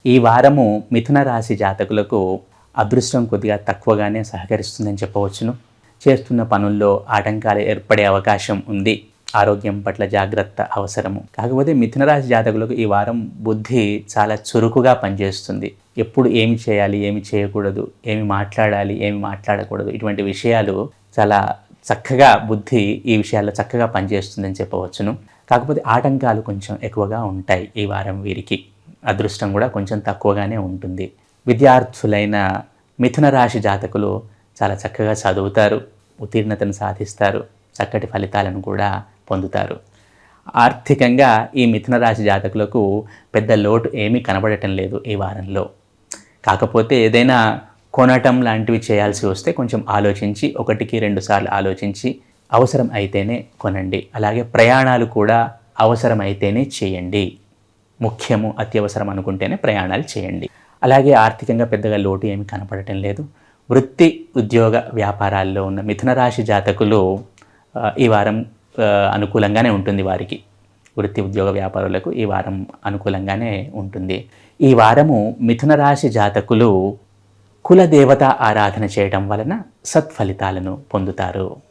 ఈ వారము మిథున రాశి జాతకులకు అదృష్టం కొద్దిగా తక్కువగానే సహకరిస్తుందని చెప్పవచ్చును. చేస్తున్న పనుల్లో ఆటంకాలు ఏర్పడే అవకాశం ఉంది. ఆరోగ్యం పట్ల జాగ్రత్త అవసరము. కాకపోతే మిథున రాశి జాతకులకు ఈ వారం బుద్ధి చాలా చురుకుగా పనిచేస్తుంది. ఎప్పుడు ఏమి చేయాలి, ఏమి చేయకూడదు, ఏమి మాట్లాడాలి, ఏమి మాట్లాడకూడదు, ఇటువంటి విషయాలు చాలా చక్కగా బుద్ధి ఈ విషయాల్లో చక్కగా పనిచేస్తుందని చెప్పవచ్చును. కాకపోతే ఆటంకాలు కొంచెం ఎక్కువగా ఉంటాయి ఈ వారం వీరికి. అదృష్టం కూడా కొంచెం తక్కువగానే ఉంటుంది. విద్యార్థులైన మిథున రాశి జాతకులు చాలా చక్కగా చదువుతారు, ఉత్తీర్ణతను సాధిస్తారు, చక్కటి ఫలితాలను కూడా పొందుతారు. ఆర్థికంగా ఈ మిథున రాశి జాతకులకు పెద్ద లోటు ఏమీ కనబడటం లేదు ఈ వారంలో. కాకపోతే ఏదైనా కొనటం లాంటివి చేయాల్సి వస్తే కొంచెం ఆలోచించి, 1-2 సార్లు ఆలోచించి అవసరం అయితేనే కొనండి. అలాగే ప్రయాణాలు కూడా అవసరం అయితేనే చేయండి. ముఖ్యము, అత్యవసరం అనుకుంటేనే ప్రయాణాలు చేయండి. అలాగే ఆర్థికంగా పెద్దగా లోటు ఏమి కనపడటం లేదు. వృత్తి, ఉద్యోగ, వ్యాపారాల్లో ఉన్న మిథున రాశి జాతకులు ఈ వారం అనుకూలంగానే ఉంటుంది వారికి. వృత్తి, ఉద్యోగ, వ్యాపారులకు ఈ వారం అనుకూలంగానే ఉంటుంది. ఈ వారము మిథున రాశి జాతకులు కులదేవత ఆరాధన చేయడం వలన సత్ఫలితాలను పొందుతారు.